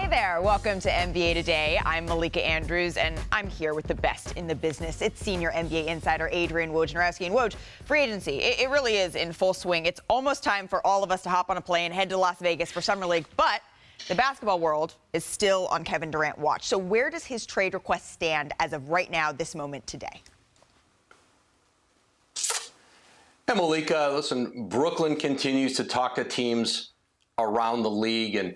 Hey there, welcome to NBA Today. I'm Malika Andrews, and I'm here with the best in the business. It's senior NBA insider Adrian Wojnarowski. And Woj, free agency, it really is in full swing. It's almost time for all of us to hop on a plane, head to Las Vegas for Summer League, but the basketball world is still on Kevin Durant watch. So where does his trade request stand as of right now, this moment today? Hey, Malika, listen, Brooklyn continues to talk to teams around the league and,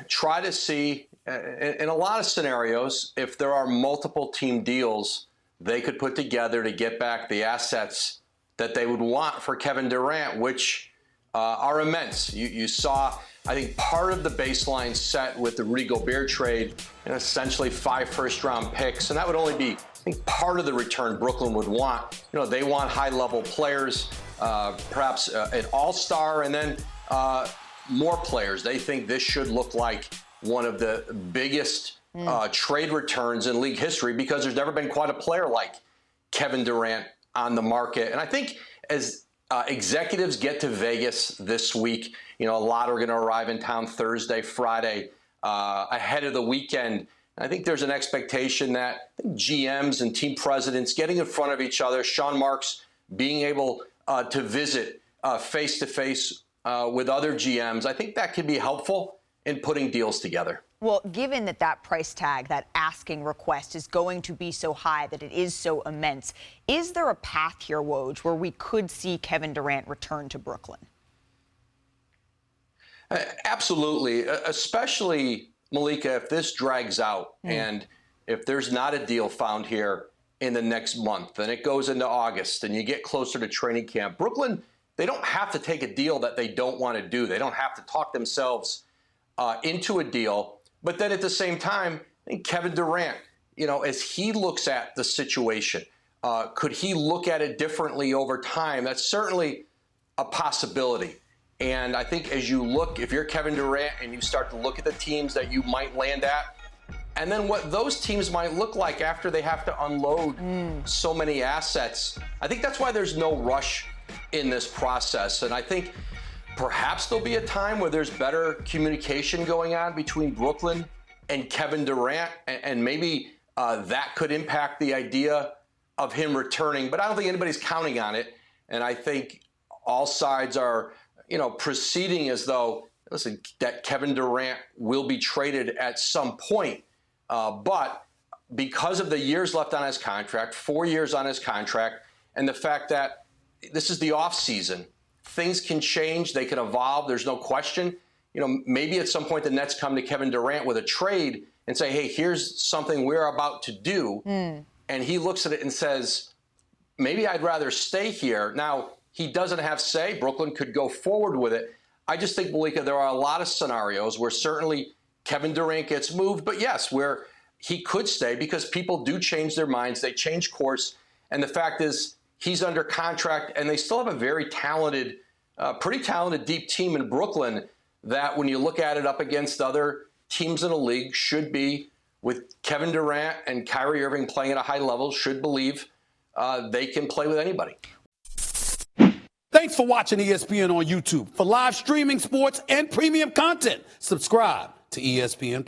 try to see, in a lot of scenarios, if there are multiple team deals they could put together to get back the assets that they would want for Kevin Durant, which are immense. You saw, I think, part of the baseline set with the Rudy Gobert trade and essentially 5 first-round picks, and that would only be, I think, part of the return Brooklyn would want. They want high-level players, perhaps an all-star, and then more players. They think this should look like one of the biggest trade returns in league history because there's never been quite a player like Kevin Durant on the market. And I think as executives get to Vegas this week, a lot are going to arrive in town Thursday, Friday, ahead of the weekend. I think there's an expectation that GMs and team presidents getting in front of each other, Sean Marks being able to visit face-to-face with other GMs, I think that could be helpful in putting deals together. Well, given that price tag, that asking request is going to be so high, that it is so immense, is there a path here, Woj, where we could see Kevin Durant return to Brooklyn? Absolutely, especially, Malika, if this drags out and if there's not a deal found here in the next month and it goes into August and you get closer to training camp, Brooklyn, they don't have to take a deal that they don't want to do. They don't have to talk themselves into a deal. But then at the same time, I think Kevin Durant, as he looks at the situation, could he look at it differently over time? That's certainly a possibility. And I think as you look, if you're Kevin Durant and you start to look at the teams that you might land at, and then what those teams might look like after they have to unload so many assets, I think that's why there's no rush in this process. And I think perhaps there'll be a time where there's better communication going on between Brooklyn and Kevin Durant, and maybe that could impact the idea of him returning. But I don't think anybody's counting on it. And I think all sides are, proceeding as though, listen, that Kevin Durant will be traded at some point. But because of the years left on his contract, 4 years on his contract, and the fact that this is the off season, things can change, they can evolve, there's no question. Maybe at some point the Nets come to Kevin Durant with a trade and say, hey, here's something we're about to do. And he looks at it and says, maybe I'd rather stay here. Now, he doesn't have say. Brooklyn could go forward with it. I just think, Malika, there are a lot of scenarios where certainly Kevin Durant gets moved, but yes, where he could stay because people do change their minds. They change course. And the fact is, he's under contract, and they still have a very talented, pretty talented deep team in Brooklyn that when you look at it up against other teams in the league should be, with Kevin Durant and Kyrie Irving playing at a high level, should believe they can play with anybody. Thanks for watching ESPN on YouTube. For live streaming sports and premium content, subscribe to ESPN+.